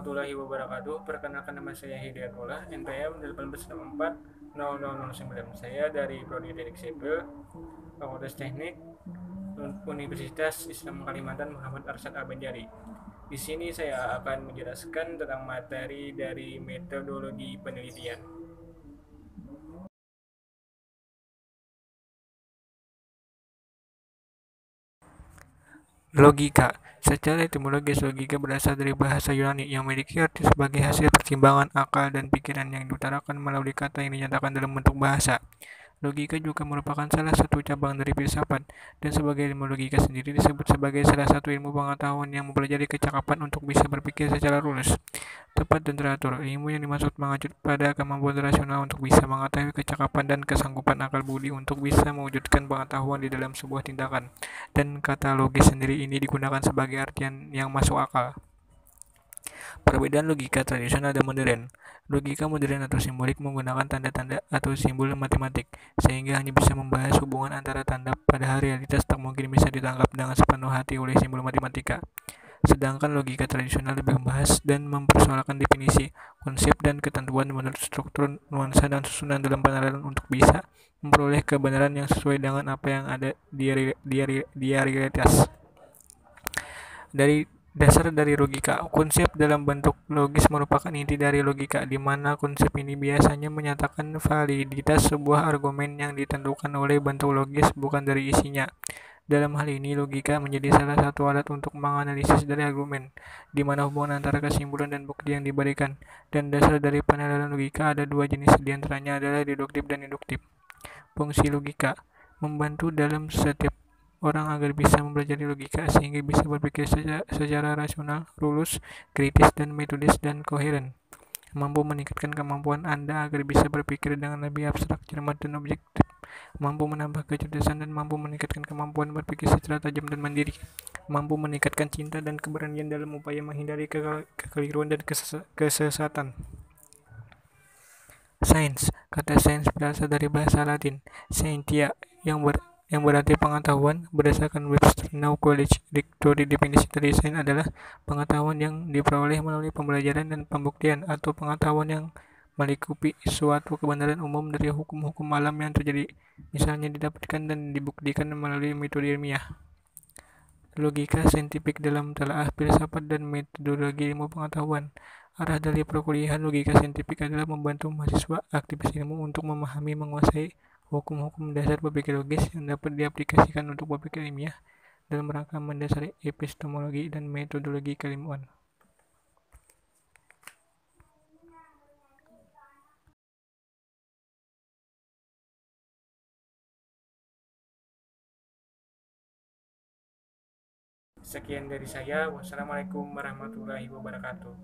warahmatullahi wabarakatuh. Perkenalkan, nama saya Hidayatullah, NPM 18440009. Saya dari Prodi Teknik Sipil, Fakultas Teknik, Universitas Islam Kalimantan Muhammad Arsyad Al-Banjari. Di sini saya akan menjelaskan tentang materi dari metodologi penelitian. Logika. Secara etimologis, logika berasal dari bahasa Yunani yang memiliki arti sebagai hasil pertimbangan akal dan pikiran yang diutarakan melalui kata yang dinyatakan dalam bentuk bahasa. Logika juga merupakan salah satu cabang dari filsafat, dan sebagai ilmu logika sendiri disebut sebagai salah satu ilmu pengetahuan yang mempelajari kecakapan untuk bisa berpikir secara lurus, tepat dan teratur. Ilmu yang dimaksud mengacu pada kemampuan rasional untuk bisa mengetahui kecakapan dan kesanggupan akal budi untuk bisa mewujudkan pengetahuan di dalam sebuah tindakan. Dan kata logis sendiri ini digunakan sebagai artian yang masuk akal. Perbedaan logika tradisional dan modern. Logika modern atau simbolik menggunakan tanda-tanda atau simbol matematik, sehingga hanya bisa membahas hubungan antara tanda, padahal realitas tak mungkin bisa ditangkap dengan sepenuh hati oleh simbol matematika. Sedangkan logika tradisional lebih membahas dan mempersoalkan definisi, konsep, dan ketentuan menurut struktur, nuansa, dan susunan dalam penerapan untuk bisa memperoleh kebenaran yang sesuai dengan apa yang ada di realitas. Dari dasar dari logika, konsep dalam bentuk logis merupakan inti dari logika, di mana konsep ini biasanya menyatakan validitas sebuah argumen yang ditentukan oleh bentuk logis, bukan dari isinya. Dalam hal ini, logika menjadi salah satu alat untuk menganalisis dari argumen, di mana hubungan antara kesimpulan dan bukti yang diberikan. Dan dasar dari penilaian logika ada dua jenis, diantaranya adalah deduktif dan induktif. Fungsi logika membantu dalam setiap orang agar bisa mempelajari logika sehingga bisa berpikir secara rasional, lurus, kritis, dan metodis dan koheren. Mampu meningkatkan kemampuan Anda agar bisa berpikir dengan lebih abstrak, cermat, dan objektif. Mampu menambah kecerdasan dan mampu meningkatkan kemampuan berpikir secara tajam dan mandiri. Mampu meningkatkan cinta dan keberanian dalam upaya menghindari kekeliruan dan kesesatan. Sains. Kata sains berasal dari bahasa Latin scientia yang berarti pengetahuan. Berdasarkan Webster Knowledge Dictionary, definisi dari sains adalah pengetahuan yang diperoleh melalui pembelajaran dan pembuktian, atau pengetahuan yang melingkupi suatu kebenaran umum dari hukum-hukum alam yang terjadi, misalnya didapatkan dan dibuktikan melalui metode ilmiah. Logika saintifik dalam telaah filsafat dan metodologi ilmu pengetahuan. Arah dari perkuliahan logika saintifik adalah membantu mahasiswa aktivis ilmu untuk memahami, menguasai hukum-hukum dasar berpikir logis yang dapat diaplikasikan untuk berpikir ilmiah dalam rangka mendasari epistemologi dan metodologi keilmuan. Sekian dari saya. Wassalamualaikum warahmatullahi wabarakatuh.